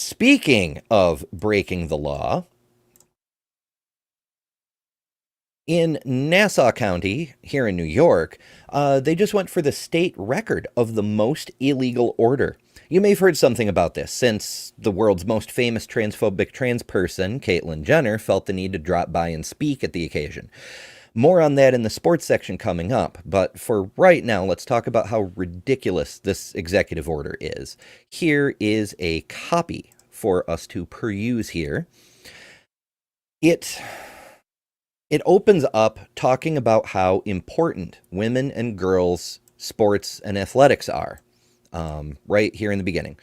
Speaking of breaking the law, in Nassau County, here in New York, they just went for the state record of the most illegal order. You may have heard something about this, since the world's most famous transphobic trans person, Caitlyn Jenner, felt the need to drop by and speak at the occasion. More on that in the sports section coming up, but for right now, let's talk about how ridiculous this executive order is. Here is a copy for us to peruse here. It opens up talking about how important women and girls sports and athletics are. Right here in the beginning.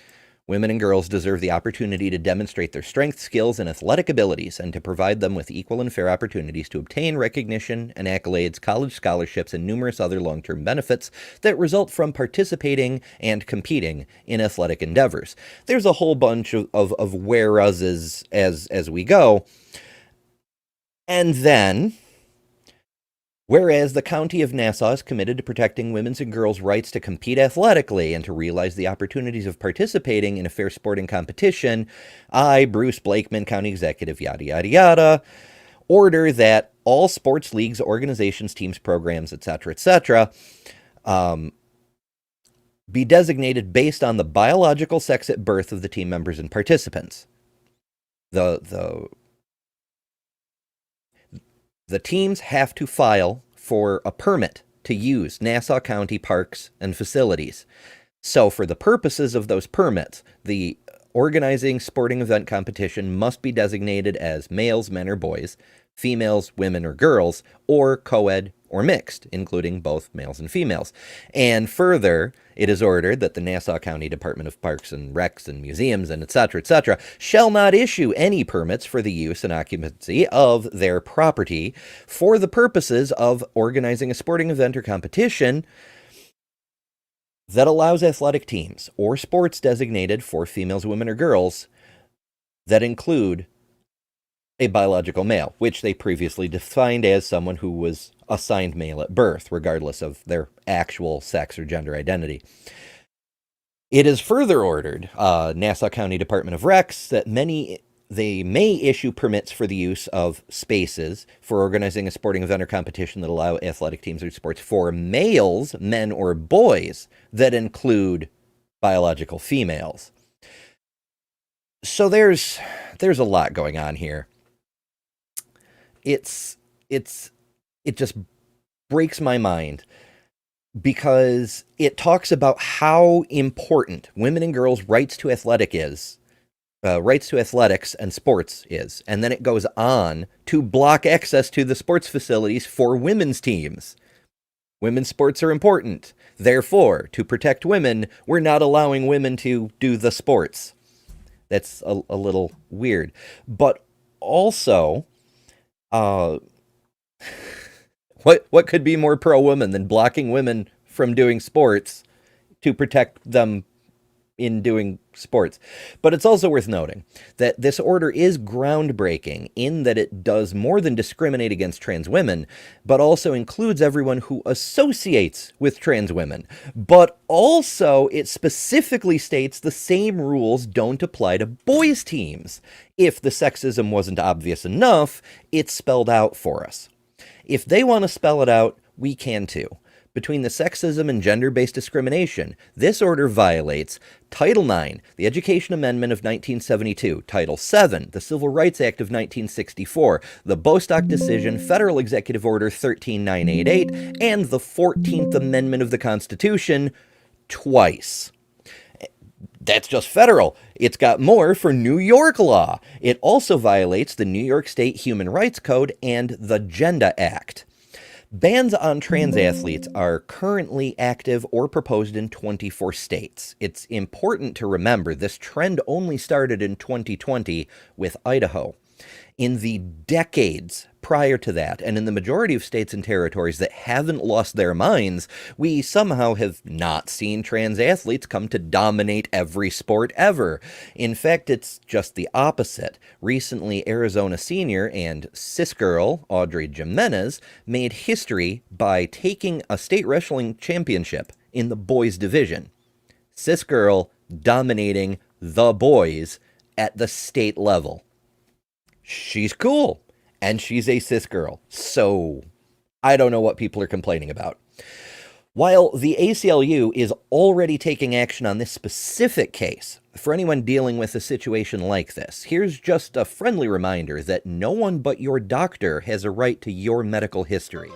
Women and girls deserve the opportunity to demonstrate their strengths, skills, and athletic abilities, and to provide them with equal and fair opportunities to obtain recognition and accolades, college scholarships, and numerous other long-term benefits that result from participating and competing in athletic endeavors. There's a whole bunch of whereases as we go. And then, whereas the County of Nassau is committed to protecting women's and girls' rights to compete athletically and to realize the opportunities of participating in a fair sporting competition, I, Bruce Blakeman, County Executive, yada, yada, yada, order that all sports leagues, organizations, teams, programs, etc., be designated based on the biological sex at birth of the team members and participants. The teams have to file for a permit to use Nassau County parks and facilities. So for the purposes of those permits, the organizing sporting event competition must be designated as males, men, or boys, females, women, or girls, or co-ed or mixed, including both males and females. And further, it is ordered that the Nassau County Department of Parks and Recs and Museums and etc., shall not issue any permits for the use and occupancy of their property for the purposes of organizing a sporting event or competition that allows athletic teams or sports designated for females, women, or girls that include a biological male, which they previously defined as someone who was assigned male at birth, regardless of their actual sex or gender identity. It is further ordered, Nassau County Department of Recs, that they may issue permits for the use of spaces for organizing a sporting event or competition that allow athletic teams or sports for males, men, or boys that include biological females. So there's a lot going on here. It just breaks my mind because it talks about how important women and girls' rights to athletics and sports is. And then it goes on to block access to the sports facilities for women's teams. Women's sports are important. Therefore, to protect women, we're not allowing women to do the sports. That's a little weird. But also, what could be more pro-women than blocking women from doing sports to protect them in doing sports? But it's also worth noting that this order is groundbreaking in that it does more than discriminate against trans women, but also includes everyone who associates with trans women. But also it specifically states the same rules don't apply to boys' teams. If the sexism wasn't obvious enough, it's spelled out for us. If they want to spell it out, we can too. Between the sexism and gender-based discrimination, this order violates Title IX, the Education Amendment of 1972, Title VII, the Civil Rights Act of 1964, the Bostock Decision, Federal Executive Order 13988, and the 14th Amendment of the Constitution twice. That's just federal. It's got more for New York law. It also violates the New York State Human Rights Code and the Gender Act. Bans on trans athletes are currently active or proposed in 24 states. It's important to remember this trend only started in 2020 with Idaho. In the decades prior to that, and in the majority of states and territories that haven't lost their minds, we somehow have not seen trans athletes come to dominate every sport ever. In fact, it's just the opposite. Recently, Arizona senior and cis girl Audrey Jimenez made history by taking a state wrestling championship in the boys division. Cis girl dominating the boys at the state level. She's cool, and she's a cis girl, so I don't know what people are complaining about. While the ACLU is already taking action on this specific case, for anyone dealing with a situation like this, here's just a friendly reminder that no one but your doctor has a right to your medical history.